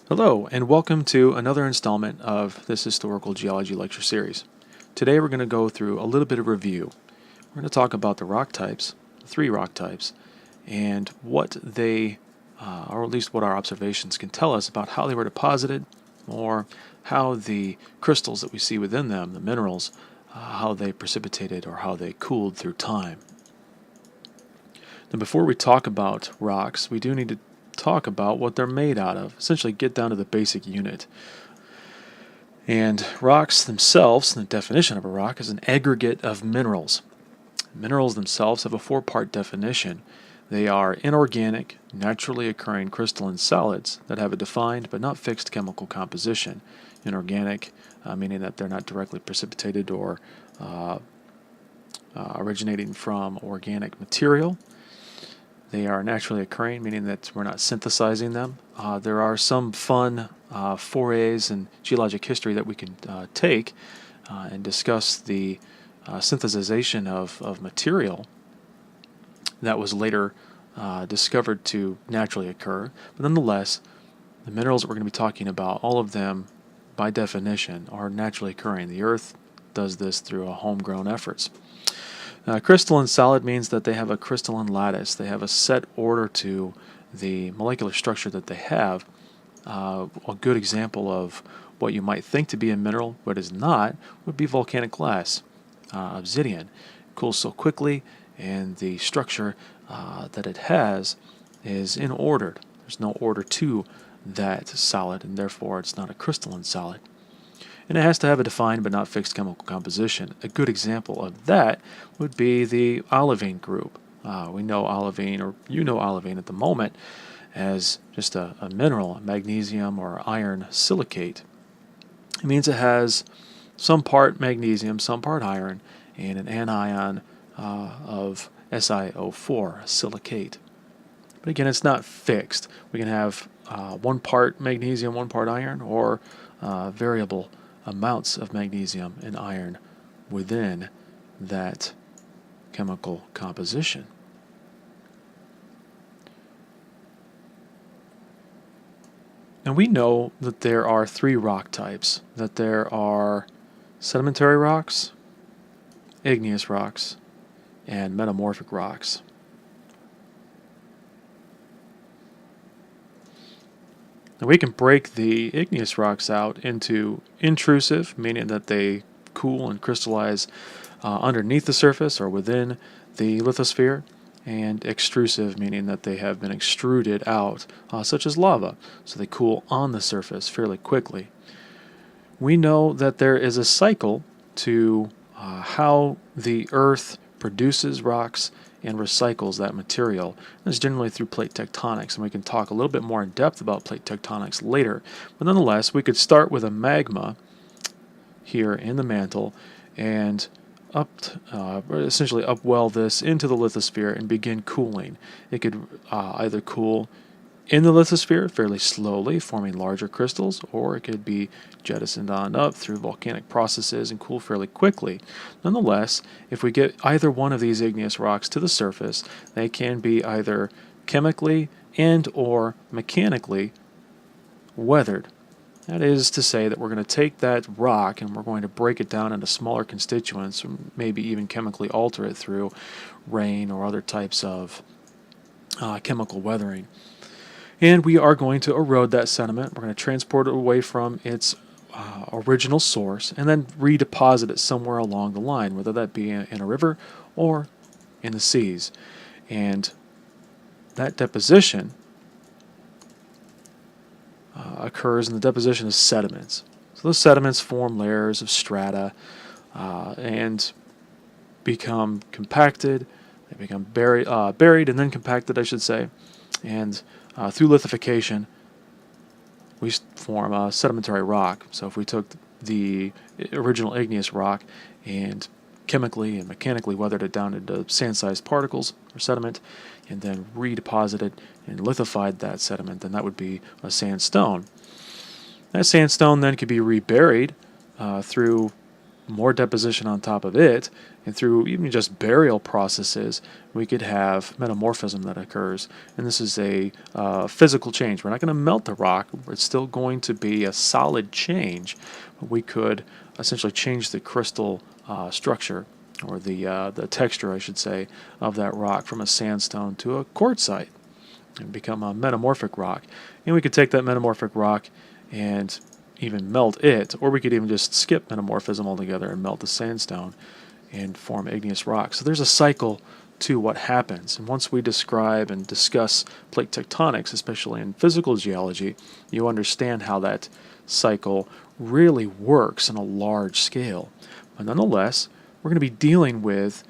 Hello, and welcome to another installment of this historical geology lecture series. Today we're going to go through a little bit of review. We're going to talk about the rock types, the three rock types, and what they, or at least what our observations can tell us about how they were deposited, or how the crystals that we see within them, the minerals, how they precipitated or how they cooled through time. Now, before we talk about rocks, we do need to talk about what they're made out of, essentially get down to the basic unit. And rocks themselves, the definition of a rock is an aggregate of minerals. Minerals themselves have a four-part definition. They are inorganic, naturally occurring crystalline solids that have a defined but not fixed chemical composition. Inorganic, meaning that they're not directly precipitated or originating from organic material. They are naturally occurring, meaning that we're not synthesizing them. There are some fun forays in geologic history that we can take and discuss the synthesization of material that was later discovered to naturally occur. But nonetheless, the minerals that we're going to be talking about, all of them, by definition, are naturally occurring. The Earth does this through homegrown efforts. Crystalline solid means that they have a crystalline lattice. They have a set order to the molecular structure that they have. A good example of what you might think to be a mineral but is not would be volcanic glass, obsidian. It cools so quickly, and the structure that it has is inordered. There's no order to that solid, and therefore it's not a crystalline solid. And it has to have a defined but not fixed chemical composition. A good example of that would be the olivine group. We know olivine, or you know olivine at the moment, as just a mineral, magnesium or iron silicate. It means it has some part magnesium, some part iron, and an anion of SiO4, silicate. But again, it's not fixed. We can have one part magnesium, one part iron, or variable amounts of magnesium and iron within that chemical composition. And we know that there are three rock types, that there are sedimentary rocks, igneous rocks, and metamorphic rocks. Now we can break the igneous rocks out into intrusive, meaning that they cool and crystallize underneath the surface or within the lithosphere, and extrusive, meaning that they have been extruded out, such as lava, so they cool on the surface fairly quickly. We know that there is a cycle to how the Earth produces rocks and recycles that material. That's generally through plate tectonics, and we can talk a little bit more in depth about plate tectonics later. But nonetheless, we could start with a magma here in the mantle and essentially upwell this into the lithosphere and begin cooling. It could either cool in the lithosphere fairly slowly, forming larger crystals, or it could be jettisoned on up through volcanic processes and cool fairly quickly. Nonetheless, if we get either one of these igneous rocks to the surface, they can be either chemically and or mechanically weathered. That is to say that we're going to take that rock and we're going to break it down into smaller constituents, maybe even chemically alter it through rain or other types of chemical weathering. And we are going to erode that sediment. We're going to transport it away from its original source and then redeposit it somewhere along the line, whether that be in a river or in the seas. And that deposition occurs in the deposition of sediments. So those sediments form layers of strata and become compacted. They become buried and then compacted, I should say. And through lithification, we form a sedimentary rock. So if we took the original igneous rock and chemically and mechanically weathered it down into sand-sized particles or sediment, and then redeposited and lithified that sediment, then that would be a sandstone. That sandstone then could be reburied through more deposition on top of it, and through even just burial processes, we could have metamorphism that occurs. And this is a physical change. We're not going to melt the rock. It's still going to be a solid change. But we could essentially change the crystal structure, or the texture, I should say, of that rock from a sandstone to a quartzite and become a metamorphic rock. And we could take that metamorphic rock and even melt it, or we could even just skip metamorphism altogether and melt the sandstone and form igneous rock. So there's a cycle to what happens. And once we describe and discuss plate tectonics, especially in physical geology, you understand how that cycle really works on a large scale. But nonetheless, we're going to be dealing with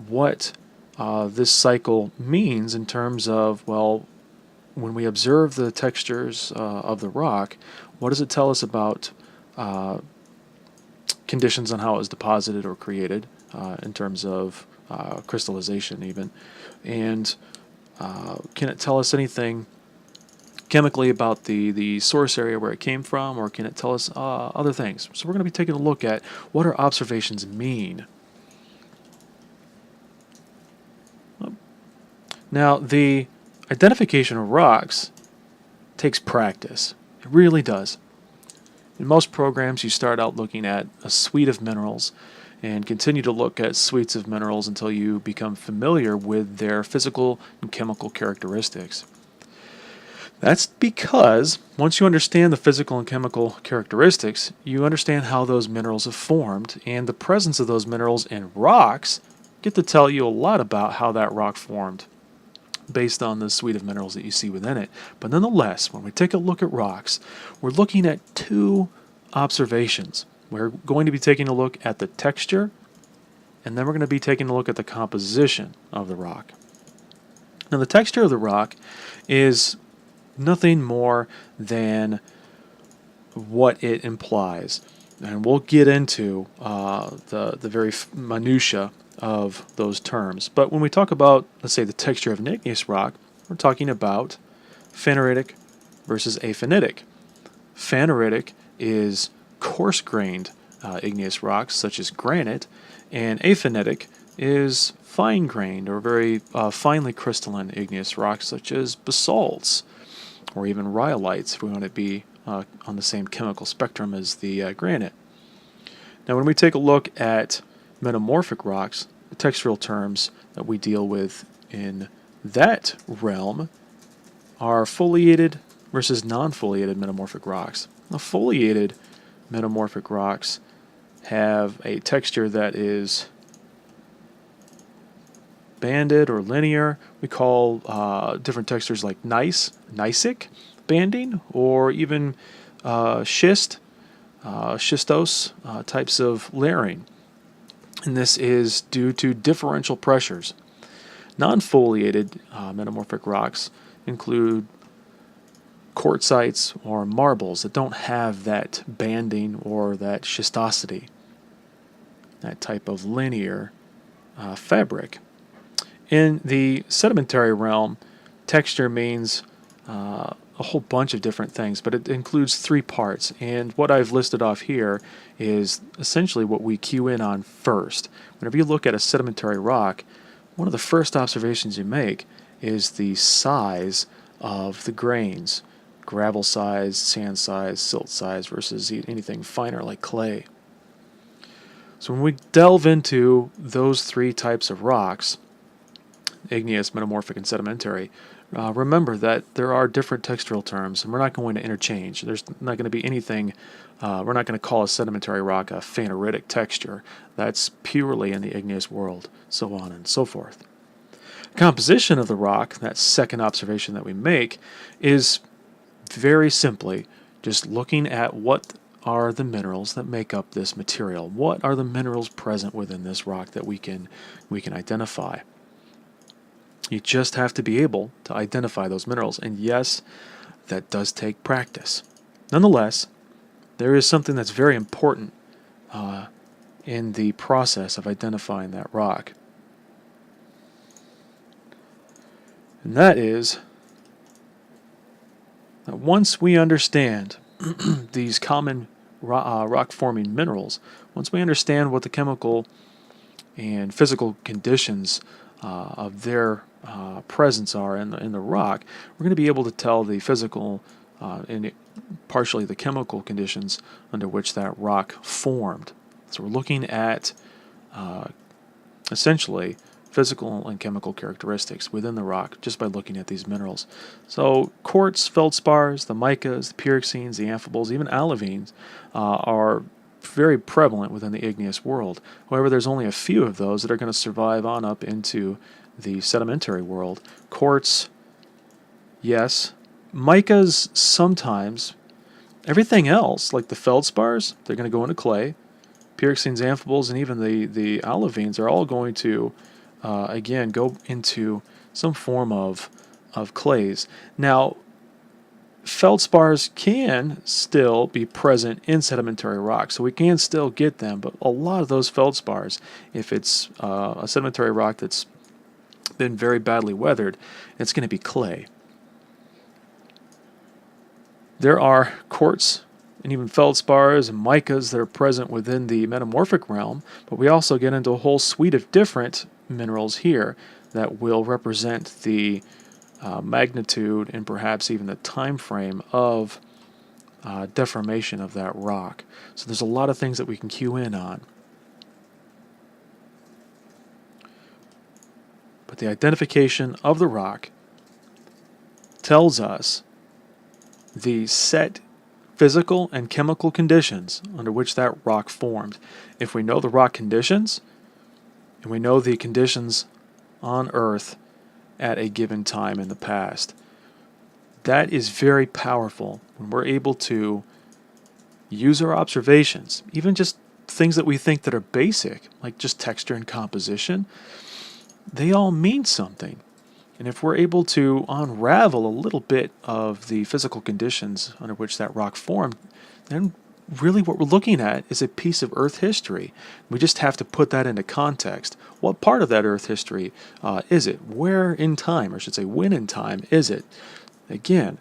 what this cycle means in terms of, well, when we observe the textures of the rock, what does it tell us about conditions on how it was deposited or created in terms of crystallization even? And can it tell us anything chemically about the source area where it came from, or can it tell us other things? So we're going to be taking a look at what our observations mean. Now, the identification of rocks takes practice. It really does. In most programs, you start out looking at a suite of minerals and continue to look at suites of minerals until you become familiar with their physical and chemical characteristics. That's because once you understand the physical and chemical characteristics, you understand how those minerals have formed, and the presence of those minerals in rocks get to tell you a lot about how that rock formed, based on the suite of minerals that you see within it. But nonetheless, when we take a look at rocks, we're looking at two observations. We're going to be taking a look at the texture, and then we're going to be taking a look at the composition of the rock. Now, the texture of the rock is nothing more than what it implies. And we'll get into the very minutia of those terms. But when we talk about, let's say, the texture of an igneous rock, we're talking about phaneritic versus aphanitic. Phaneritic is coarse-grained igneous rocks, such as granite, and aphanitic is fine-grained or very finely crystalline igneous rocks, such as basalts, or even rhyolites, if we want to be on the same chemical spectrum as the granite. Now, when we take a look at metamorphic rocks, the textural terms that we deal with in that realm are foliated versus non-foliated metamorphic rocks. Now, foliated metamorphic rocks have a texture that is banded or linear. We call different textures like gneissic banding, or even schistose types of layering. And this is due to differential pressures. Non-foliated metamorphic rocks include quartzites or marbles that don't have that banding or that schistosity, that type of linear fabric. In the sedimentary realm, texture means a whole bunch of different things, but it includes three parts. And what I've listed off here is essentially what we cue in on first. Whenever you look at a sedimentary rock, one of the first observations you make is the size of the grains. Gravel size, sand size, silt size versus anything finer like clay. So when we delve into those three types of rocks, igneous, metamorphic, and sedimentary, remember that there are different textural terms, and we're not going to interchange. There's not going to be anything, we're not going to call a sedimentary rock a phaneritic texture. That's purely in the igneous world, so on and so forth. Composition of the rock, that second observation that we make, is very simply just looking at what are the minerals that make up this material. What are the minerals present within this rock that we can identify? You just have to be able to identify those minerals. And yes, that does take practice. Nonetheless, there is something that's very important in the process of identifying that rock. And that is that once we understand these common rock-forming minerals, once we understand what the chemical and physical conditions of their presence are in the rock, we're going to be able to tell the physical and partially the chemical conditions under which that rock formed. So we're looking at essentially physical and chemical characteristics within the rock just by looking at these minerals. So quartz, feldspars, the micas, the pyroxenes, the amphiboles, even olivines are very prevalent within the igneous world. However, there's only a few of those that are going to survive on up into the sedimentary world. Quartz, yes. Micas, sometimes. Everything else, like the feldspars, they're going to go into clay. Pyroxenes, amphiboles, and even the olivines are all going to, again, go into some form of clays. Now, feldspars can still be present in sedimentary rock, so we can still get them, but a lot of those feldspars, if it's a sedimentary rock that's been very badly weathered, it's going to be clay. There are quartz and even feldspars and micas that are present within the metamorphic realm, but we also get into a whole suite of different minerals here that will represent the magnitude and perhaps even the time frame of deformation of that rock. So there's a lot of things that we can cue in on. But the identification of the rock tells us the set physical and chemical conditions under which that rock formed. If we know the rock conditions, and we know the conditions on Earth at a given time in the past, that is very powerful when we're able to use our observations, even just things that we think that are basic, like just texture and composition, they all mean something. And if we're able to unravel a little bit of the physical conditions under which that rock formed, then really what we're looking at is a piece of Earth history. We just have to put that into context. What part of that Earth history is it? Where in time, or I should say when in time, is it? Again,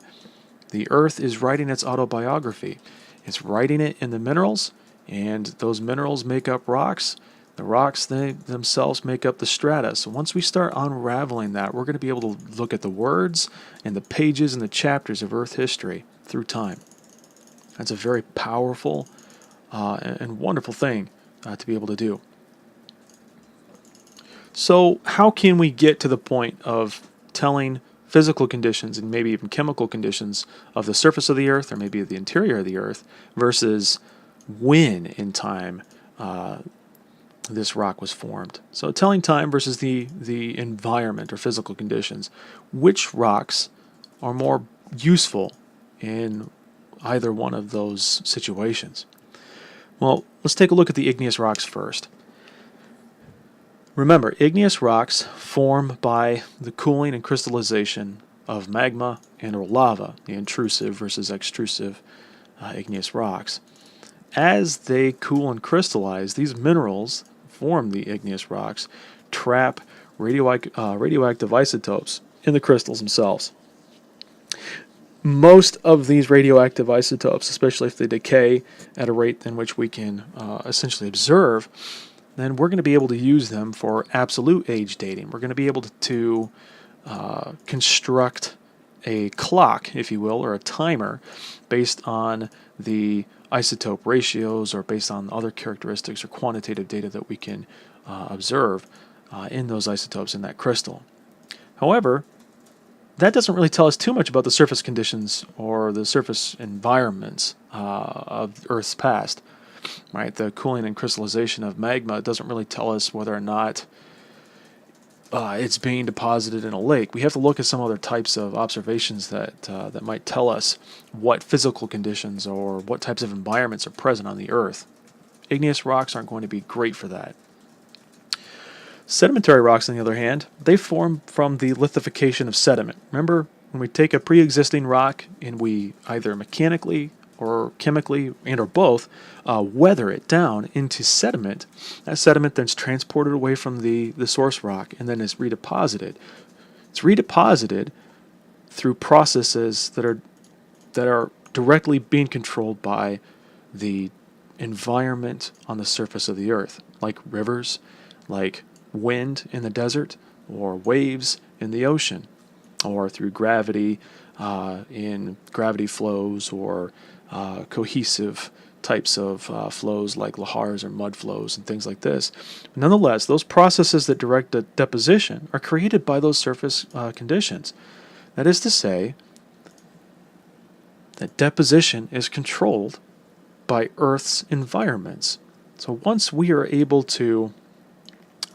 the Earth is writing its autobiography. It's writing it in the minerals, and those minerals make up rocks. The rocks, they themselves make up the strata. So once we start unraveling that, we're going to be able to look at the words and the pages and the chapters of Earth history through time. That's a very powerful and wonderful thing to be able to do. So how can we get to the point of telling physical conditions and maybe even chemical conditions of the surface of the Earth or maybe the interior of the Earth versus when in time this rock was formed? So telling time versus the environment or physical conditions. Which rocks are more useful in either one of those situations? Well, let's take a look at the igneous rocks first. Remember, igneous rocks form by the cooling and crystallization of magma and or lava, the intrusive versus extrusive igneous rocks. As they cool and crystallize, these minerals form the igneous rocks, trap radioactive isotopes in the crystals themselves. Most of these radioactive isotopes, especially if they decay at a rate in which we can essentially observe, then we're going to be able to use them for absolute age dating. We're going to be able to construct a clock, if you will, or a timer based on the isotope ratios or based on other characteristics or quantitative data that we can observe in those isotopes in that crystal. However, that doesn't really tell us too much about the surface conditions or the surface environments of Earth's past. Right? The cooling and crystallization of magma doesn't really tell us whether or not it's being deposited in a lake. We have to look at some other types of observations that might tell us what physical conditions or what types of environments are present on the Earth. Igneous rocks aren't going to be great for that. Sedimentary rocks, on the other hand, they form from the lithification of sediment. Remember, when we take a pre-existing rock and we either mechanically or chemically and or both weather it down into sediment, that sediment then is transported away from the source rock and then is redeposited. It's redeposited through processes that are directly being controlled by the environment on the surface of the earth, like rivers, like wind in the desert, or waves in the ocean, or through gravity in gravity flows, or cohesive types of flows like lahars or mud flows and things like this. Nonetheless, those processes that direct the deposition are created by those surface conditions. That is to say, that deposition is controlled by Earth's environments. So once we are able to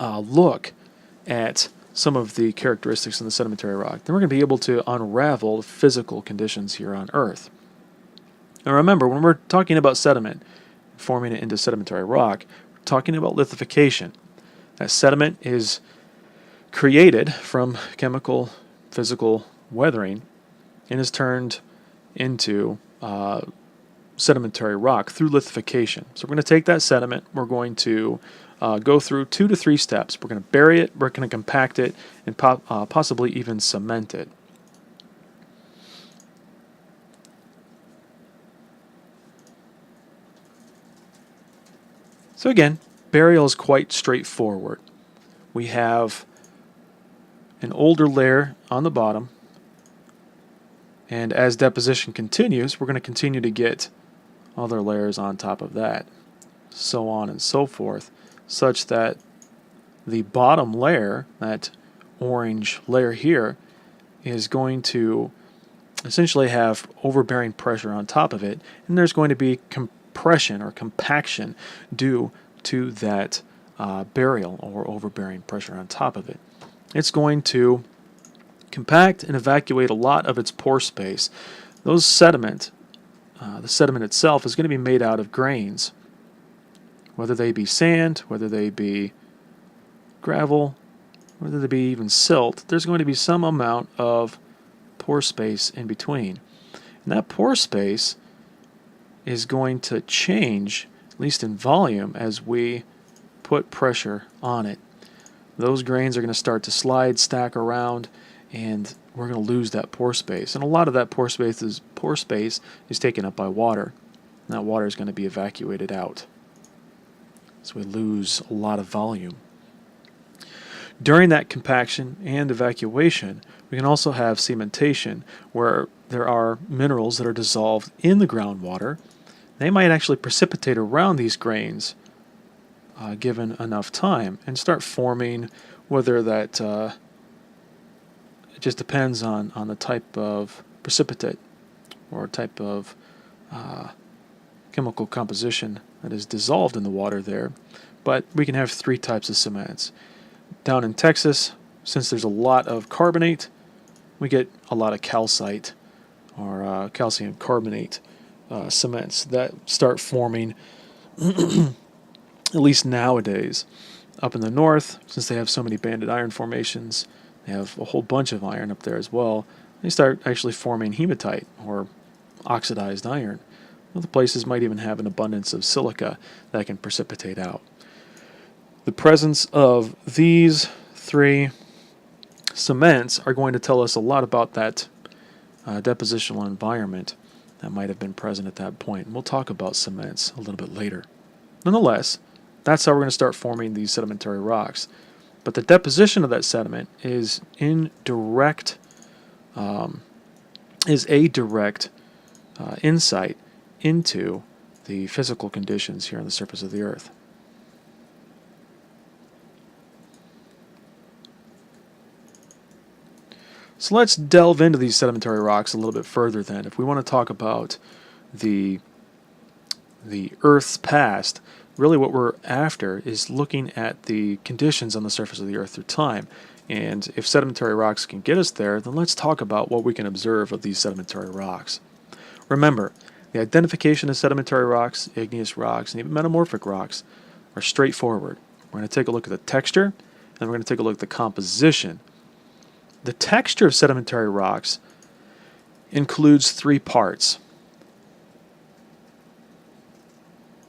look at some of the characteristics in the sedimentary rock, then we're going to be able to unravel physical conditions here on Earth. Now remember, when we're talking about sediment, forming it into sedimentary rock, we're talking about lithification. That sediment is created from chemical, physical weathering and is turned into sedimentary rock through lithification. So we're going to take that sediment, we're going to go through 2 to 3 steps. We're going to bury it, we're going to compact it, and possibly even cement it. So again, burial is quite straightforward. We have an older layer on the bottom, and as deposition continues, we're going to continue to get other layers on top of that, so on and so forth, such that the bottom layer, that orange layer here, is going to essentially have overbearing pressure on top of it, and there's going to be compression or compaction due to that burial or overbearing pressure on top of it. It's going to compact and evacuate a lot of its pore space. Those sediment, the sediment itself is going to be made out of grains, whether they be sand, whether they be gravel, whether they be even silt. There's going to be some amount of pore space in between. And that pore space is going to change, at least in volume, as we put pressure on it. Those grains are going to start to slide, stack around, and we're going to lose that pore space. And a lot of that pore space is taken up by water. And that water is going to be evacuated out. So we lose a lot of volume. During that compaction and evacuation, we can also have cementation, where there are minerals that are dissolved in the groundwater. They might actually precipitate around these grains given enough time and start forming, whether that it just depends on the type of precipitate or type of chemical composition that is dissolved in the water there. But we can have 3 types of cements. Down in Texas, since there's a lot of carbonate, we get a lot of calcite or calcium carbonate cements that start forming, at least nowadays. Up in the north, since they have so many banded iron formations, they have a whole bunch of iron up there as well, they start actually forming hematite or oxidized iron. Other places might even have an abundance of silica that can precipitate out. The presence of these 3 cements are going to tell us a lot about that depositional environment that might have been present at that point. And we'll talk about cements a little bit later. Nonetheless, that's how we're going to start forming these sedimentary rocks. But the deposition of that sediment is a direct insight into the physical conditions here on the surface of the earth. So let's delve into these sedimentary rocks a little bit further then. If we want to talk about the Earth's past, really what we're after is looking at the conditions on the surface of the Earth through time. And if sedimentary rocks can get us there, then let's talk about what we can observe of these sedimentary rocks. Remember, the identification of sedimentary rocks, igneous rocks, and even metamorphic rocks are straightforward. We're going to take a look at the texture, and we're going to take a look at the composition. The texture of sedimentary rocks includes 3 parts: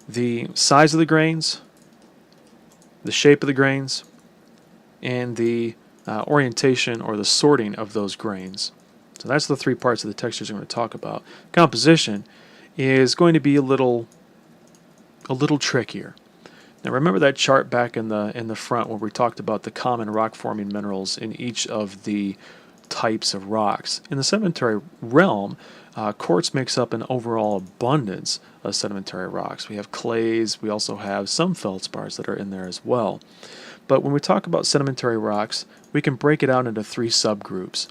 the size of the grains, the shape of the grains, and the orientation or the sorting of those grains. So that's the 3 parts of the textures I'm going to talk about. Composition is going to be a little a little trickier. Now remember that chart back in the front where we talked about the common rock-forming minerals in each of the types of rocks. In the sedimentary realm, quartz makes up an overall abundance of sedimentary rocks. We have clays, we also have some feldspars that are in there as well. But when we talk about sedimentary rocks, we can break it out into three subgroups.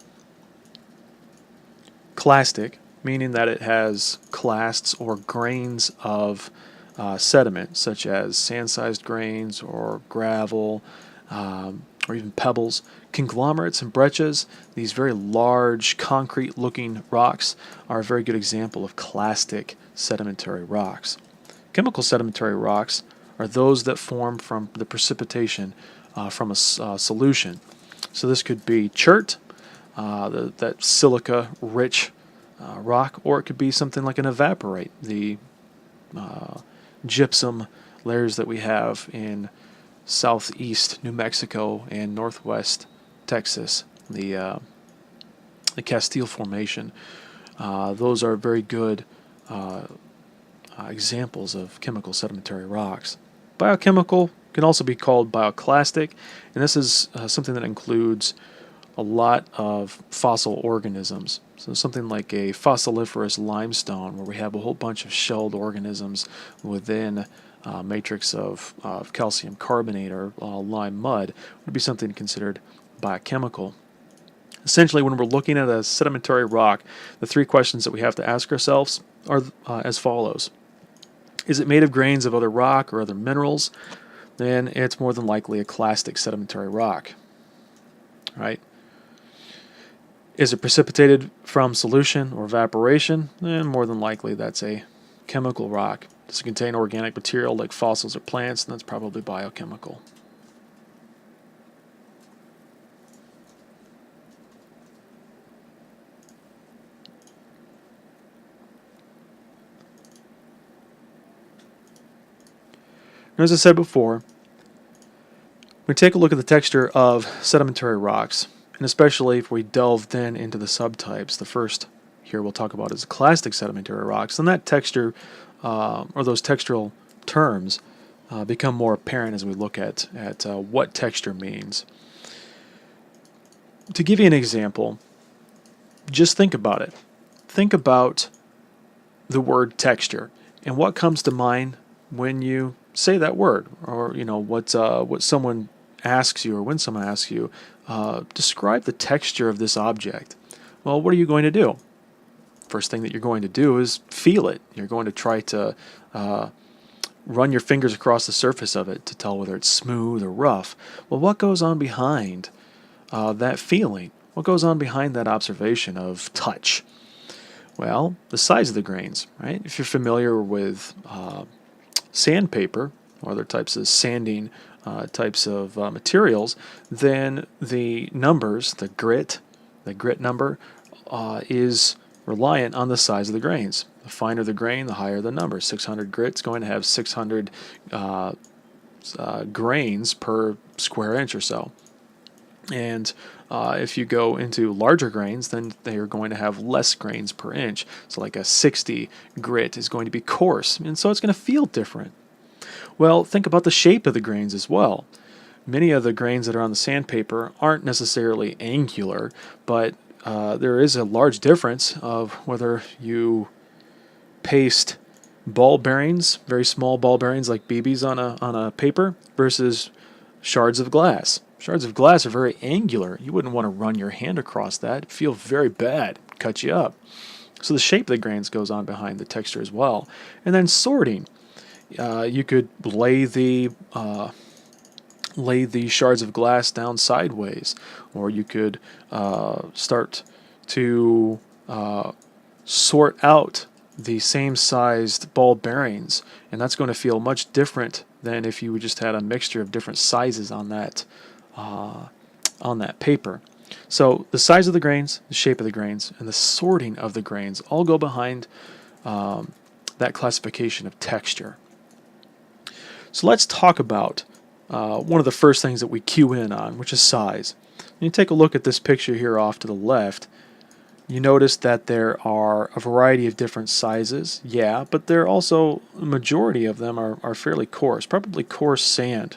Clastic, meaning that it has clasts or grains of sediment, such as sand-sized grains or gravel, or even pebbles. Conglomerates and breccias, these very large concrete-looking rocks, are a very good example of clastic sedimentary rocks. Chemical sedimentary rocks are those that form from the precipitation from a solution. So this could be chert, that silica-rich rock, or it could be something like an evaporite, the gypsum layers that we have in southeast New Mexico and northwest Texas, the Castile Formation. Those are very good examples of chemical sedimentary rocks. Biochemical can also be called bioclastic, and this is something that includes a lot of fossil organisms. So something like a fossiliferous limestone, where we have a whole bunch of shelled organisms within a matrix of calcium carbonate or lime mud, would be something considered biochemical. Essentially, when we're looking at a sedimentary rock, the three questions that we have to ask ourselves are as follows. Is it made of grains of other rock or other minerals? Then it's more than likely a clastic sedimentary rock. Right? Is it precipitated from solution or evaporation? Then more than likely that's a chemical rock. Does it contain organic material like fossils or plants? And that's probably biochemical. And as I said before, we take a look at the texture of sedimentary rocks, and especially if we delve then into the subtypes. The first here we'll talk about is clastic sedimentary rocks, and that texture, or those textural terms, become more apparent as we look at what texture means. To give you an example, just think about it. Think about the word texture, and what comes to mind when you say that word, or what someone asks you, or when someone asks you, describe the texture of this object. Well, what are you going to do? First thing that you're going to do is feel it. You're going to try to run your fingers across the surface of it to tell whether it's smooth or rough. Well, what goes on behind that feeling? What goes on behind that observation of touch? Well, the size of the grains, right? If you're familiar with sandpaper or other types of sanding types of materials, then the numbers, the grit number, is reliant on the size of the grains. The finer the grain, the higher the number. 600 grit is going to have 600 grains per square inch or so. And if you go into larger grains, then they are going to have less grains per inch. So like a 60 grit is going to be coarse, and so it's going to feel different. Well, think about the shape of the grains as well. Many of the grains that are on the sandpaper aren't necessarily angular, but there is a large difference of whether you paste ball bearings, very small ball bearings like BBs on a paper, versus shards of glass. Shards of glass are very angular. You wouldn't want to run your hand across that. It'd feel very bad, cut you up. So the shape of the grains goes on behind the texture as well. And then sorting. You could lay the shards of glass down sideways, or you could start to sort out the same sized ball bearings, and that's going to feel much different than if you just had a mixture of different sizes on that paper. So the size of the grains, the shape of the grains, and the sorting of the grains all go behind that classification of texture. So let's talk about one of the first things that we cue in on, which is size. When you take a look at this picture here off to the left, You notice that there are a variety of different sizes, yeah, but there are also a majority of them are fairly coarse, probably coarse sand.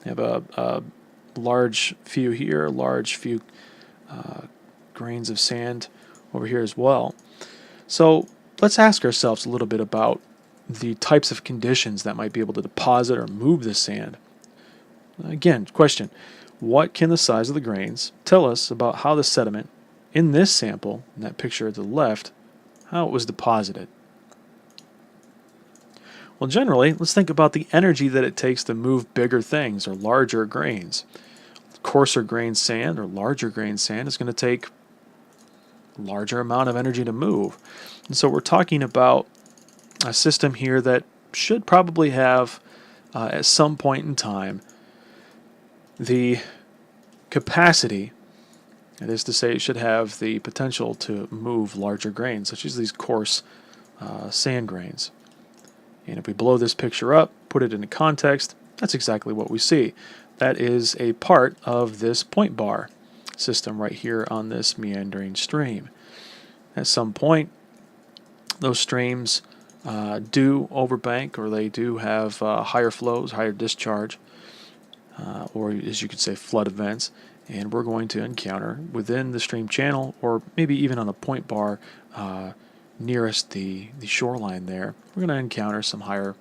You have a large few here, large few grains of sand over here as well. So let's ask ourselves a little bit about the types of conditions that might be able to deposit or move the sand. Again, question, what can the size of the grains tell us about how the sediment in this sample, in that picture to the left, how it was deposited? Well, generally, let's think about the energy that it takes to move bigger things or larger grains. Coarser grain sand or larger grain sand is going to take a larger amount of energy to move. And so we're talking about a system here that should probably have, at some point in time, the capacity, that is to say, it should have the potential to move larger grains, such as these coarse sand grains. And if we blow this picture up, put it into context, that's exactly what we see. That is a part of this point bar system right here on this meandering stream. At some point, those streams do overbank, or they do have higher flows, higher discharge, or as you could say, flood events. And we're going to encounter within the stream channel, or maybe even on a point bar nearest the shoreline there, we're going to encounter some higher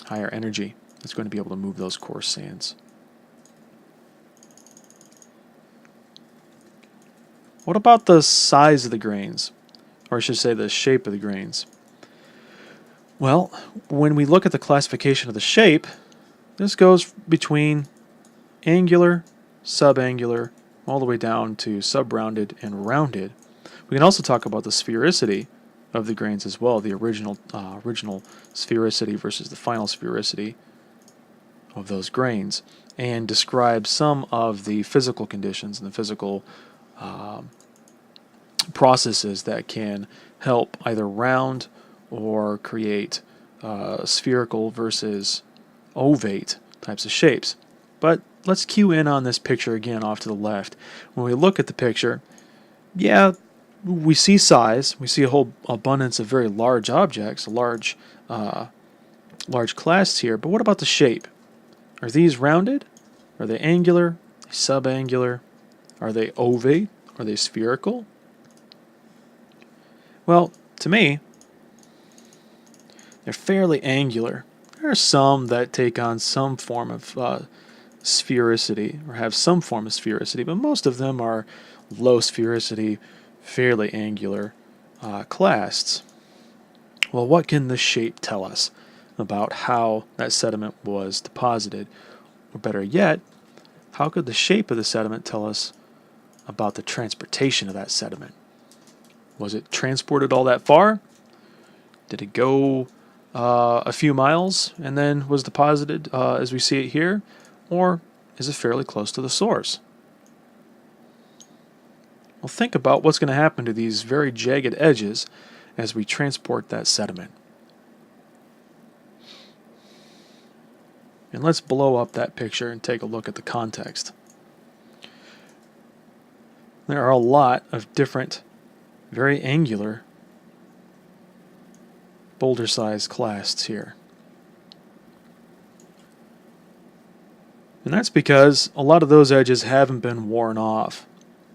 energy that's going to be able to move those coarse sands. What about the size of the grains, or I should say the shape of the grains? Well, when we look at the classification of the shape, this goes between angular, subangular, all the way down to subrounded and rounded. We can also talk about the sphericity of the grains as well, the original sphericity versus the final sphericity of those grains, and describe some of the physical conditions and the physical processes that can help either round or create spherical versus ovate types of shapes. But let's cue in on this picture again off to the left. When we look at the picture, yeah, we see size. We see a whole abundance of very large objects, large clasts here. But what about the shape? Are these rounded? Are they angular? Subangular? Are they ovate? Are they spherical? Well, to me, they're fairly angular. There are some that take on some form of sphericity, or have some form of sphericity, but most of them are low sphericity, fairly angular clasts. Well, what can the shape tell us about how that sediment was deposited? Or better yet, how could the shape of the sediment tell us about the transportation of that sediment? Was it transported all that far? Did it go a few miles and then was deposited as we see it here? Or is it fairly close to the source? Well, think about what's going to happen to these very jagged edges as we transport that sediment. And let's blow up that picture and take a look at the context. There are a lot of different, very angular, boulder-sized clasts here. And that's because a lot of those edges haven't been worn off.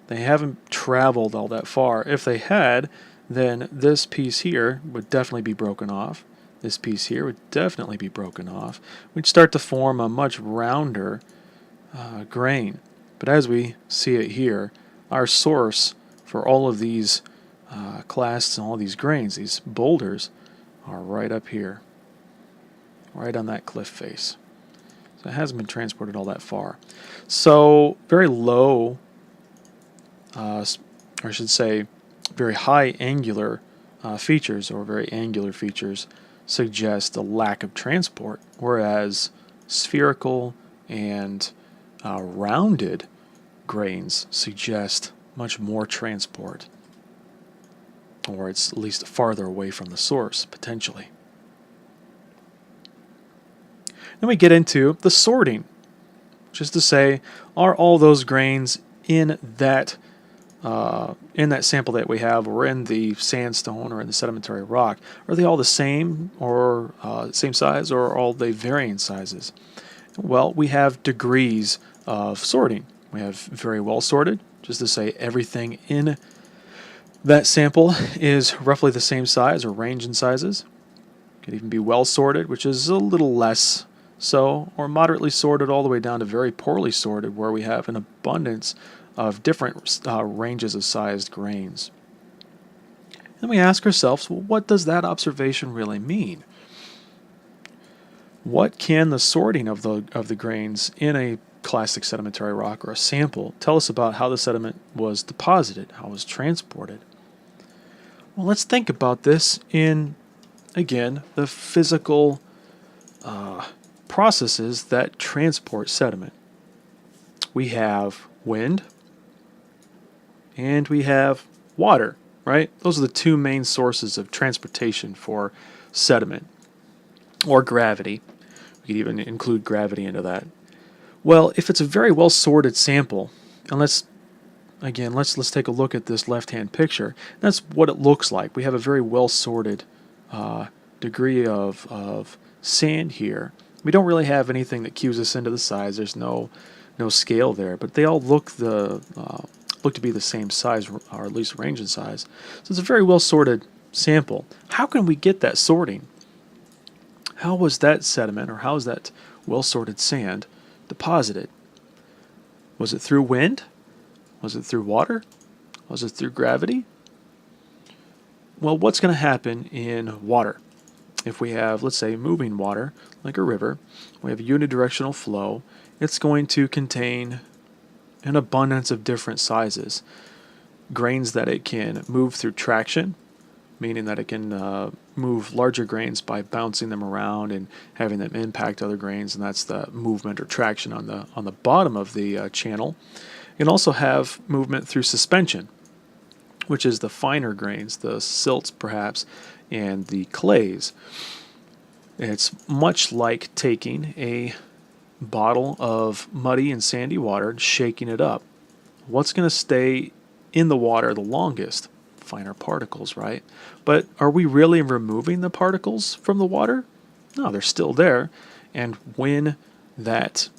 They haven't traveled all that far. If they had, then this piece here would definitely be broken off. This piece here would definitely be broken off. We'd start to form a much rounder grain. But as we see it here, our source for all of these clasts and all these grains, these boulders, are right up here, right on that cliff face. So it hasn't been transported all that far. So very low, or I should say very high angular features, or very angular features, suggest a lack of transport, whereas spherical and rounded grains suggest much more transport, or it's at least farther away from the source, potentially. Then we get into the sorting, which is to say, are all those grains in that in that sample that we have, or in the sandstone or in the sedimentary rock, are they all the same or same size, or are all they varying sizes? Well, we have degrees of sorting. We have very well sorted, just to say everything in that sample is roughly the same size or range in sizes. Could even be well sorted, which is a little less so, or moderately sorted all the way down to very poorly sorted, where we have an abundance of different ranges of sized grains. And we ask ourselves, well, what does that observation really mean? What can the sorting of the grains in a clastic sedimentary rock or a sample tell us about how the sediment was deposited, how it was transported? Well, let's think about this in, again, the physical processes that transport sediment. We have wind and we have water, right? Those are the two main sources of transportation for sediment, or gravity. We could even include gravity into that. Well, if it's a very well sorted sample, and let's take a look at this left-hand picture. That's what it looks like. We have a very well sorted degree of sand here. We don't really have anything that cues us into the size. There's no scale there, but they all look to be the same size, or at least range in size. So it's a very well sorted sample. How can we get that sorting? How was that sediment, or how was that well sorted sand deposited? Was it through wind? Was it through water? Was it through gravity? Well, what's going to happen in water? If we have, let's say, moving water, like a river, we have a unidirectional flow, it's going to contain an abundance of different sizes. Grains that it can move through traction, meaning that it can move larger grains by bouncing them around and having them impact other grains, and that's the movement or traction on the bottom of the channel. You can also have movement through suspension, which is the finer grains, the silts perhaps, and the clays. It's much like taking a bottle of muddy and sandy water and shaking it up. What's going to stay in the water the longest? Finer particles, right? But are we really removing the particles from the water? No, they're still there. And when that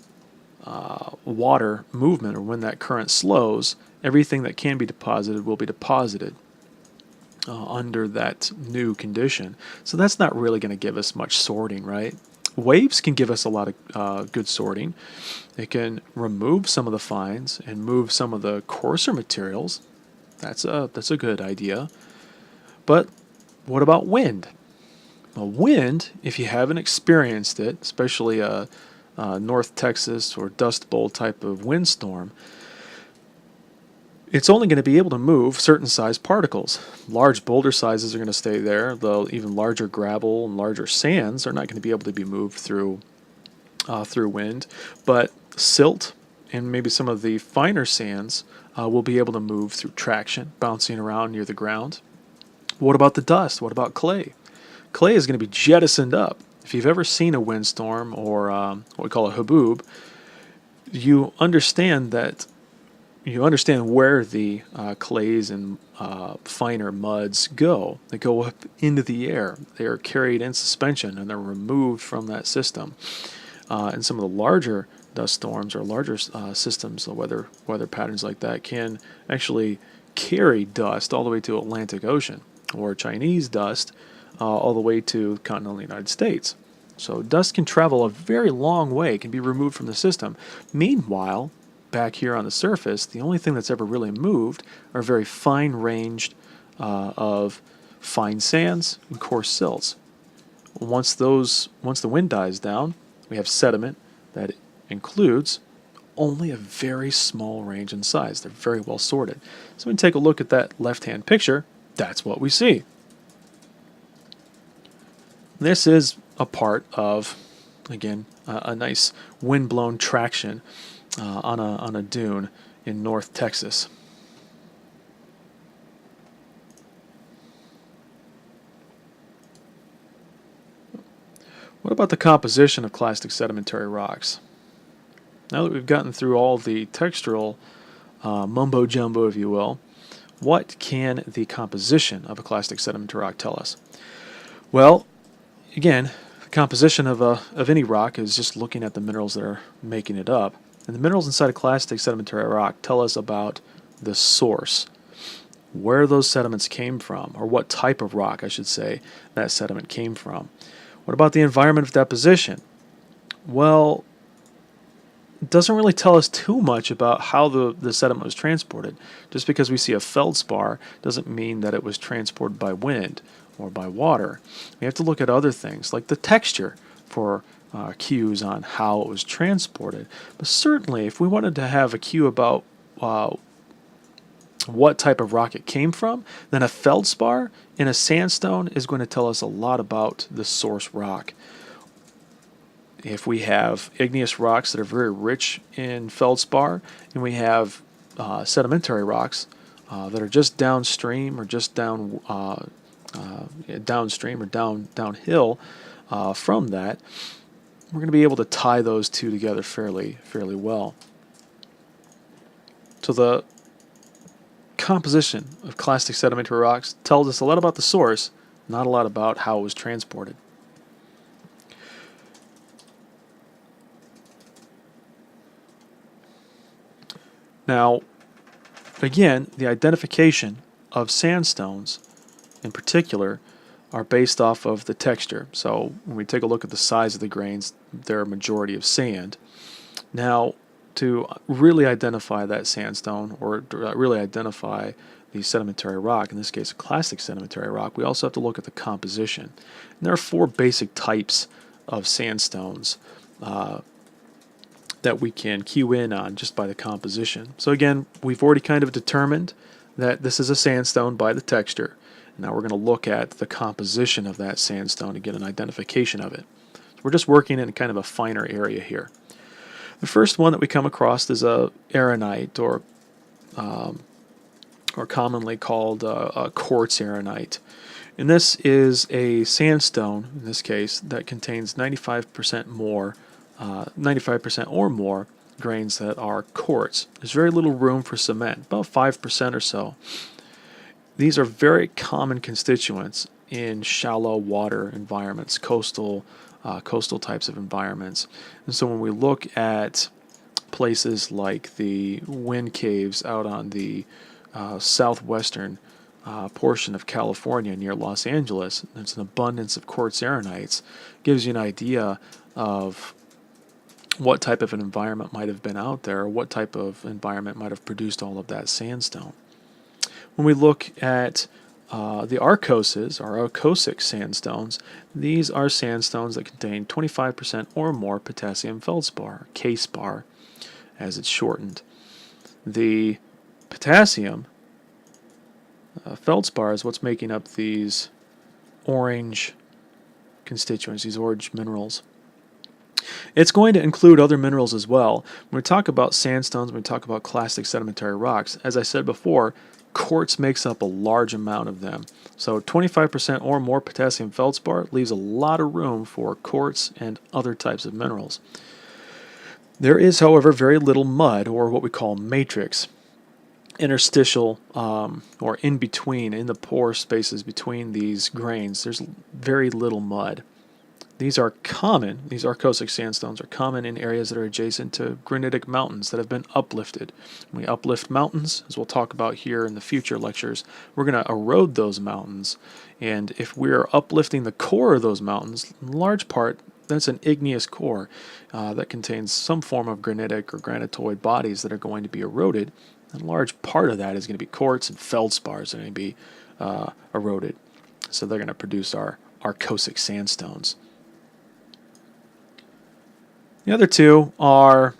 water movement, or when that current slows, everything that can be deposited will be deposited under that new condition. So that's not really going to give us much sorting, right? Waves can give us a lot of good sorting. It can remove some of the fines and move some of the coarser materials. That's a good idea. But what about wind? Well, wind, if you haven't experienced it, especially a North Texas or Dust Bowl type of windstorm, it's only going to be able to move certain size particles. Large boulder sizes are going to stay there, though even larger gravel and larger sands are not going to be able to be moved through wind. But silt and maybe some of the finer sands will be able to move through traction, bouncing around near the ground. What about the dust? What about clay? Clay is going to be jettisoned up. If you've ever seen a windstorm, or what we call a haboob, you understand where the clays and finer muds go. They go up into the air. They are carried in suspension, and they're removed from that system. And some of the larger dust storms, or larger systems, the weather patterns like that, can actually carry dust all the way to Atlantic Ocean, or Chinese dust all the way to continental United States. So dust can travel a very long way, can be removed from the system. Meanwhile, back here on the surface, the only thing that's ever really moved are very fine-ranged of fine sands and coarse silts. Once the wind dies down, we have sediment that includes only a very small range in size. They're very well sorted. So when we take a look at that left-hand picture, that's what we see. This is a part of, again, a nice wind-blown traction on a dune in North Texas. What about the composition of clastic sedimentary rocks? Now that we've gotten through all the textural mumbo-jumbo, if you will, What can the composition of a clastic sedimentary rock tell us? Well, again, the composition of any rock is just looking at the minerals that are making it up. And the minerals inside a clastic sedimentary rock tell us about the source, where those sediments came from, or what type of rock, I should say, that sediment came from. What about the environment of deposition? Well, it doesn't really tell us too much about how the sediment was transported. Just because we see a feldspar doesn't mean that it was transported by wind or by water. We have to look at other things like the texture for cues on how it was transported. But certainly, if we wanted to have a cue about what type of rock it came from, then a feldspar in a sandstone is going to tell us a lot about the source rock. If we have igneous rocks that are very rich in feldspar, and we have sedimentary rocks that are just downstream or just downstream or downhill from that, we're going to be able to tie those two together fairly well. So the composition of clastic sedimentary rocks tells us a lot about the source, not a lot about how it was transported. Now, again, the identification of sandstones in particular are based off of the texture. So when we take a look at the size of the grains, they're a majority of sand. Now, to really identify that sandstone, or to really identify the sedimentary rock, in this case a clastic sedimentary rock, we also have to look at the composition. And there are 4 basic types of sandstones that we can cue in on just by the composition. So again, we've already kind of determined that this is a sandstone by the texture. Now we're going to look at the composition of that sandstone to get an identification of it. So we're just working in kind of a finer area here. The first one that we come across is a arenite, or commonly called a quartz arenite. And this is a sandstone, in this case, that contains 95% or more grains that are quartz. There's very little room for cement, about 5% or so. These are very common constituents in shallow water environments, coastal types of environments. And so when we look at places like the wind caves out on the southwestern portion of California near Los Angeles, there's an abundance of quartz arenites. Gives you an idea of what type of an environment might have been out there, or what type of environment might have produced all of that sandstone. When we look at the arkoses, or arkosic sandstones, these are sandstones that contain 25% or more potassium feldspar, K-spar, as it's shortened. The potassium feldspar is what's making up these orange constituents, these orange minerals. It's going to include other minerals as well. When we talk about sandstones, when we talk about clastic sedimentary rocks, as I said before, quartz makes up a large amount of them. So 25% or more potassium feldspar leaves a lot of room for quartz and other types of minerals. There is, however, very little mud, or what we call matrix, interstitial or in between, in the pore spaces between these grains. There's very little mud. These are common, these arkosic sandstones are common in areas that are adjacent to granitic mountains that have been uplifted. When we uplift mountains, as we'll talk about here in the future lectures, we're going to erode those mountains. And if we're uplifting the core of those mountains, in large part, that's an igneous core that contains some form of granitic or granitoid bodies that are going to be eroded. And a large part of that is going to be quartz and feldspars that are going to be eroded. So they're going to produce our arkosic sandstones. The other two are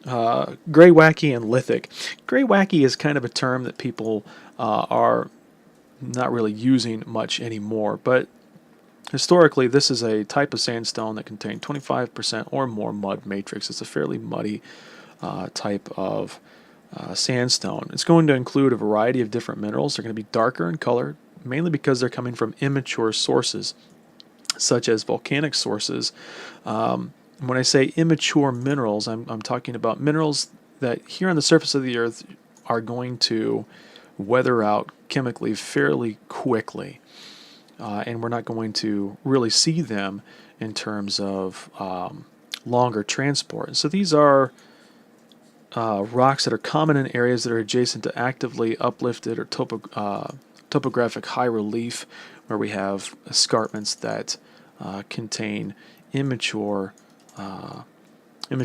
greywacke and lithic. Greywacke is kind of a term that people are not really using much anymore, but historically this is a type of sandstone that contained 25% or more mud matrix. It's a fairly muddy type of sandstone. It's going to include a variety of different minerals. They're going to be darker in color, mainly because they're coming from immature sources, such as volcanic sources. When I say immature minerals, I'm talking about minerals that here on the surface of the earth are going to weather out chemically fairly quickly. And we're not going to really see them in terms of longer transport. So these are rocks that are common in areas that are adjacent to actively uplifted or topographic high relief, where we have escarpments that contain immature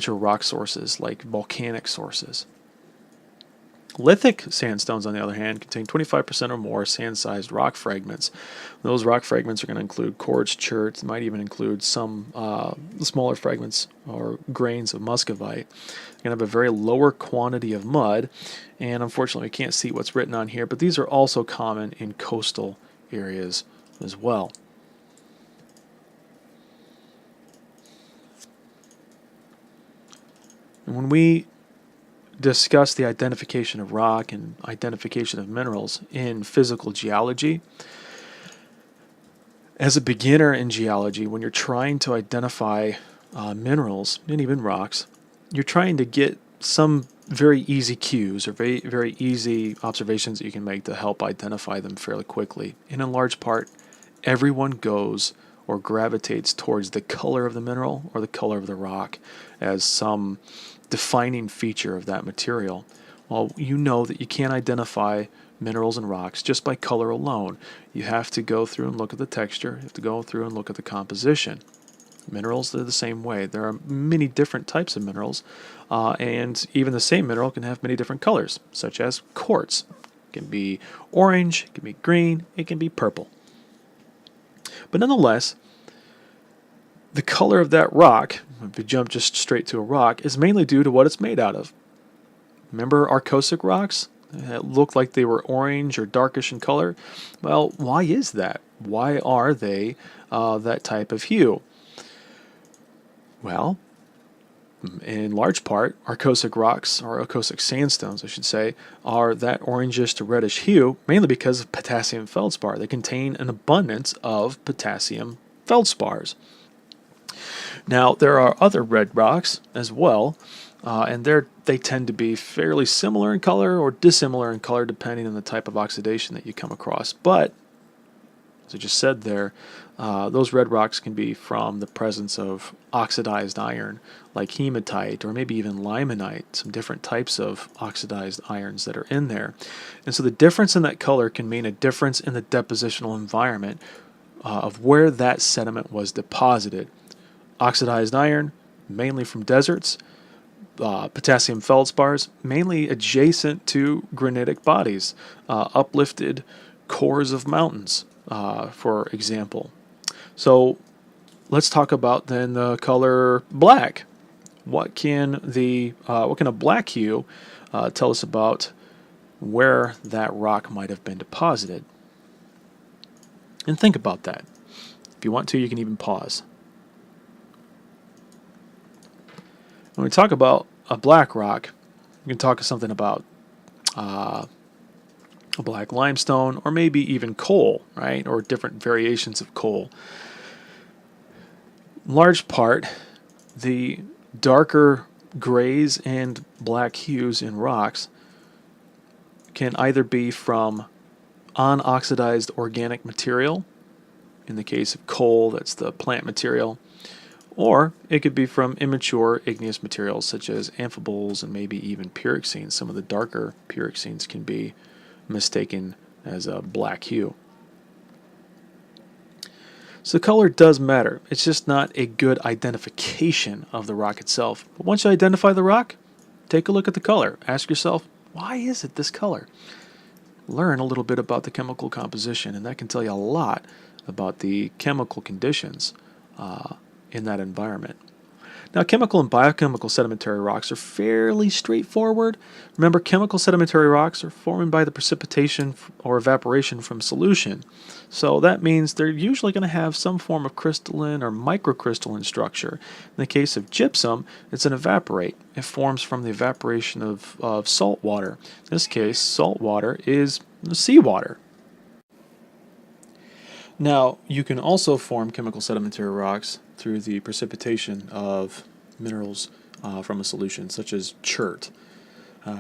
rock sources like volcanic sources. Lithic sandstones, on the other hand, contain 25% or more sand-sized rock fragments. Those rock fragments are going to include quartz, chert, might even include some smaller fragments or grains of muscovite. They're going to have a very lower quantity of mud, and unfortunately we can't see what's written on here, but these are also common in coastal areas as well. And when we discuss the identification of rock and identification of minerals in physical geology, as a beginner in geology, when you're trying to identify minerals and even rocks, you're trying to get some very easy cues or very, very easy observations that you can make to help identify them fairly quickly. And in large part, everyone goes or gravitates towards the color of the mineral or the color of the rock as some defining feature of that material. Well, you know that you can't identify minerals and rocks just by color alone. You have to go through and look at the texture. You have to go through and look at the composition. Minerals, they're the same way. There are many different types of minerals, and even the same mineral can have many different colors, such as quartz. It can be orange, it can be green, it can be purple. But nonetheless, the color of that rock, if you jump just straight to a rock, is mainly due to what it's made out of. Remember Arcosic rocks that looked like they were orange or darkish in color? Well, why is that? Why are they that type of hue? Well, in large part, Arcosic rocks, or Arcosic sandstones, I should say, are that orangish to reddish hue, mainly because of potassium feldspar. They contain an abundance of potassium feldspars. Now, there are other red rocks as well, and they tend to be fairly similar in color or dissimilar in color depending on the type of oxidation that you come across. But, as I just said there, those red rocks can be from the presence of oxidized iron, like hematite or maybe even limonite, some different types of oxidized irons that are in there. And so the difference in that color can mean a difference in the depositional environment of where that sediment was deposited. Oxidized iron, mainly from deserts. Potassium feldspars, mainly adjacent to granitic bodies, uplifted cores of mountains, for example. So let's talk about then the color black. What can a black hue tell us about where that rock might have been deposited? And think about that. If you want to, you can even pause. When we talk about a black rock, we can talk something about a black limestone, or maybe even coal, right? Or different variations of coal. In large part, the darker grays and black hues in rocks can either be from unoxidized organic material. In the case of coal, that's the plant material. Or it could be from immature igneous materials such as amphiboles and maybe even pyroxenes. Some of the darker pyroxenes can be mistaken as a black hue. So color does matter. It's just not a good identification of the rock itself. But once you identify the rock, take a look at the color. Ask yourself, why is it this color? Learn a little bit about the chemical composition, and that can tell you a lot about the chemical conditions in that environment. Now, chemical and biochemical sedimentary rocks are fairly straightforward. Remember, chemical sedimentary rocks are formed by the precipitation or evaporation from solution. So that means they're usually going to have some form of crystalline or microcrystalline structure. In the case of gypsum, it's an evaporate. It forms from the evaporation of salt water. In this case, salt water is seawater. Now, you can also form chemical sedimentary rocks through the precipitation of minerals from a solution, such as chert.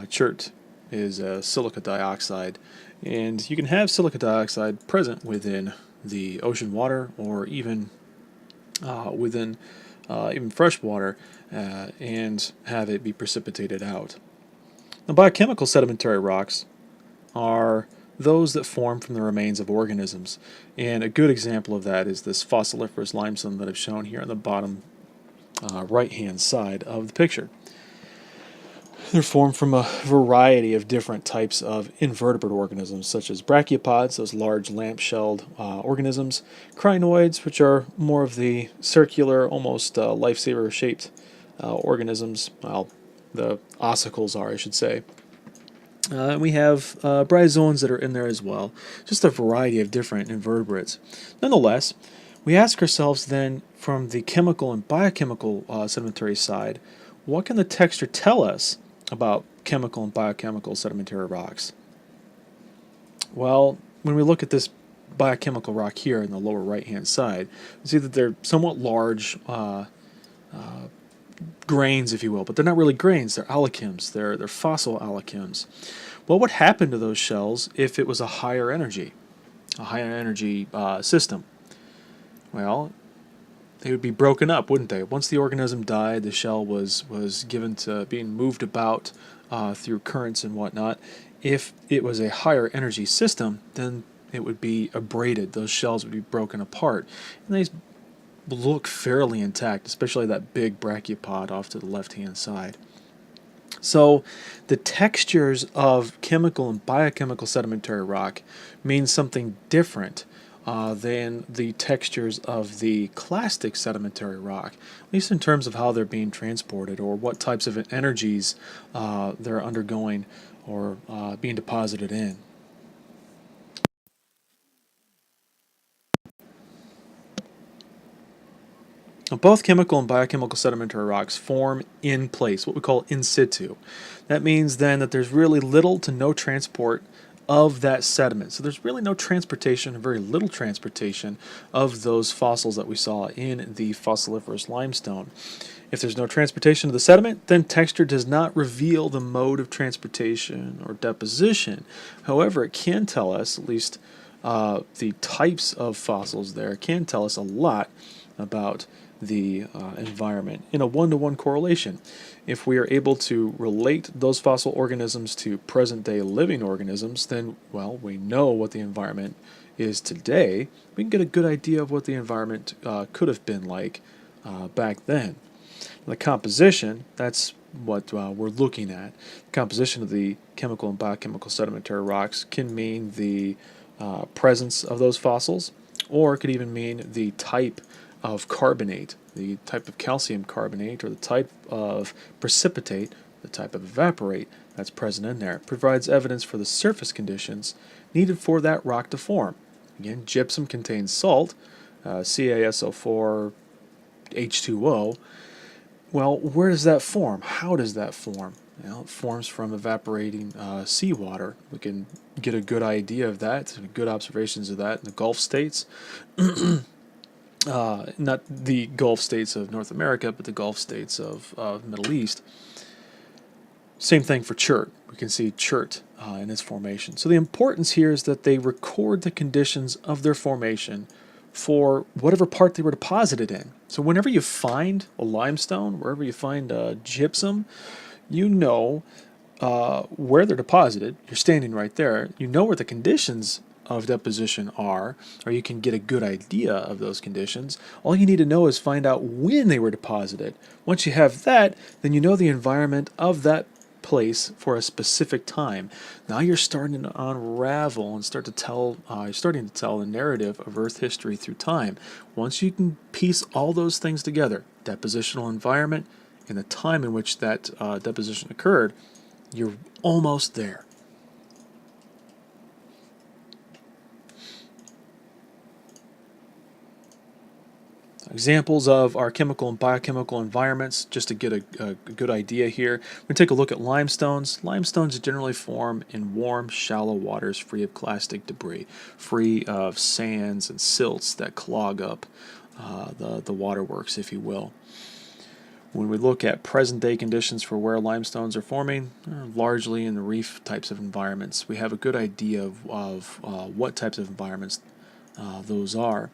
Chert is silica dioxide, and you can have silica dioxide present within the ocean water or even within even fresh water and have it be precipitated out. Now, biochemical sedimentary rocks are those that form from the remains of organisms, and a good example of that is this fossiliferous limestone that I've shown here on the bottom right-hand side of the picture. They're formed from a variety of different types of invertebrate organisms, such as brachiopods, those large lamp-shelled organisms, crinoids, which are more of the circular, almost lifesaver-shaped organisms. Well, the ossicles are, I should say. And we have bryozoans that are in there as well. Just a variety of different invertebrates. Nonetheless, we ask ourselves then, from the chemical and biochemical sedimentary side, what can the texture tell us about chemical and biochemical sedimentary rocks? Well, when we look at this biochemical rock here in the lower right-hand side, we see that they're somewhat large grains, if you will, but they're not really grains. They're allochems. They're fossil allochems. What would happen to those shells if it was a higher energy system? Well, they would be broken up, wouldn't they? Once the organism died, the shell was given to being moved about through currents and whatnot. If it was a higher energy system, then it would be abraded. Those shells would be broken apart, and they look fairly intact, especially that big brachiopod off to the left-hand side. So the textures of chemical and biochemical sedimentary rock mean something different than the textures of the clastic sedimentary rock, at least in terms of how they're being transported or what types of energies they're undergoing or being deposited in. Now, both chemical and biochemical sedimentary rocks form in place, what we call in situ. That means then that there's really little to no transport of that sediment. So there's really no transportation, very little transportation of those fossils that we saw in the fossiliferous limestone. If there's no transportation of the sediment, then texture does not reveal the mode of transportation or deposition. However, it can tell us, at least the types of fossils there, can tell us a lot about the environment in a one-to-one correlation. If we are able to relate those fossil organisms to present-day living organisms, then, well, we know what the environment is today. We can get a good idea of what the environment could have been like back then. The composition, that's what we're looking at. The composition of the chemical and biochemical sedimentary rocks can mean the presence of those fossils, or it could even mean the type of carbonate, the type of calcium carbonate, or the type of precipitate, the type of evaporate that's present in there. It provides evidence for the surface conditions needed for that rock to form. Again, gypsum contains salt, CaSO4, H2O. Well, where does that form? How does that form? Well, it forms from evaporating seawater. We can get a good idea of that, good observations of that in the Gulf states. Not the Gulf states of North America, but the Gulf states of Middle East. Same thing for chert. We can see chert in its formation. So the importance here is that they record the conditions of their formation for whatever part they were deposited in. So whenever you find a limestone, wherever you find gypsum, you know where they're deposited. You're standing right there. You know where the conditions of deposition are, or you can get a good idea of those conditions. All you need to know is find out when they were deposited. Once you have that, then you know the environment of that place for a specific time. Now you're starting to unravel and starting to tell the narrative of Earth history through time. Once you can piece all those things together, depositional environment and the time in which that deposition occurred, you're almost there. Examples of our chemical and biochemical environments, just to get a good idea here. We're going to take a look at limestones. Limestones generally form in warm, shallow waters free of clastic debris, free of sands and silts that clog up the waterworks, if you will. When we look at present-day conditions for where limestones are forming, they're largely in the reef types of environments. We have a good idea of what types of environments those are.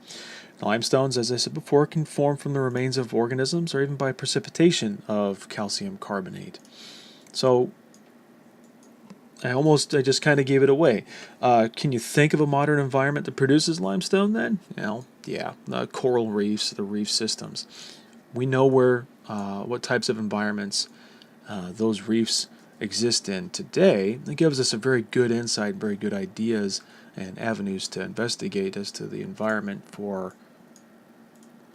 Limestones, as I said before, can form from the remains of organisms or even by precipitation of calcium carbonate. So I just kind of gave it away. Can you think of a modern environment that produces limestone then? Yeah, coral reefs, the reef systems. We know what types of environments those reefs exist in today. It gives us a very good insight, very good ideas and avenues to investigate as to the environment for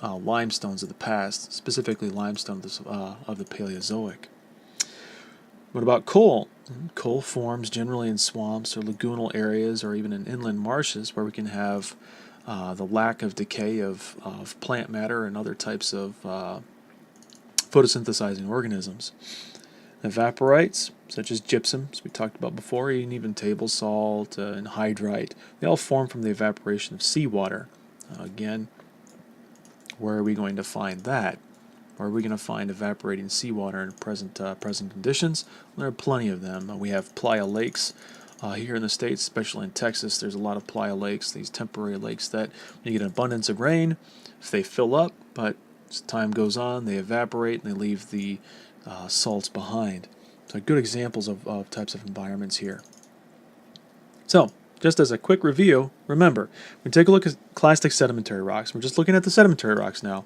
limestones of the past, specifically limestones of the Paleozoic. What about coal? Coal forms generally in swamps or lagoonal areas or even in inland marshes where we can have the lack of decay of plant matter and other types of photosynthesizing organisms. Evaporites, such as gypsum, as we talked about before, and even table salt and hydrite, they all form from the evaporation of seawater. Again, where are we going to find that? Where are we going to find evaporating seawater in present conditions? Well, there are plenty of them. We have playa lakes here in the States, especially in Texas. There's a lot of playa lakes, these temporary lakes that you get an abundance of rain. If they fill up, but as time goes on, they evaporate and they leave the salts behind. So good examples of types of environments here. So, just as a quick review, remember, we take a look at clastic sedimentary rocks. We're just looking at the sedimentary rocks now.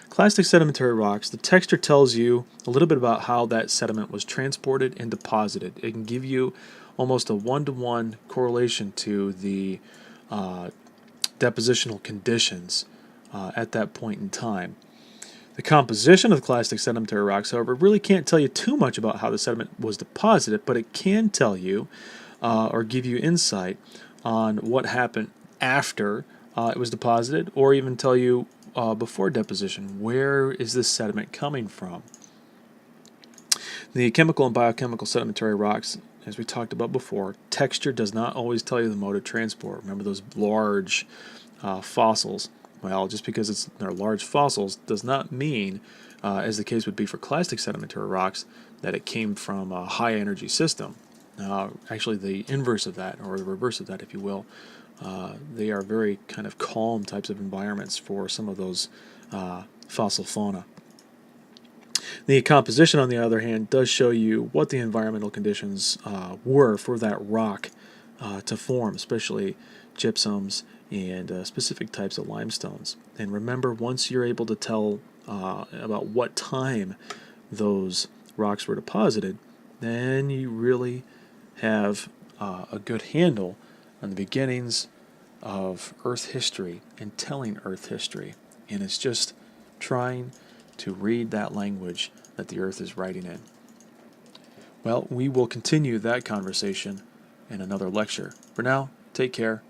Clastic sedimentary rocks, the texture tells you a little bit about how that sediment was transported and deposited. It can give you almost a one-to-one correlation to the depositional conditions at that point in time. The composition of the clastic sedimentary rocks, however, really can't tell you too much about how the sediment was deposited, but it can tell you or give you insight on what happened after it was deposited, or even tell you before deposition, where is this sediment coming from? The chemical and biochemical sedimentary rocks, as we talked about before, texture does not always tell you the mode of transport. Remember those large fossils? Well, just because they're large fossils does not mean, as the case would be for clastic sedimentary rocks, that it came from a high energy system. Actually, the inverse of that, or the reverse of that, if you will, they are very kind of calm types of environments for some of those fossil fauna. The composition, on the other hand, does show you what the environmental conditions were for that rock to form, especially gypsums and specific types of limestones. And remember, once you're able to tell about what time those rocks were deposited, then you really have a good handle on the beginnings of Earth history and telling Earth history. And it's just trying to read that language that the Earth is writing in. Well, we will continue that conversation in another lecture. For now, take care.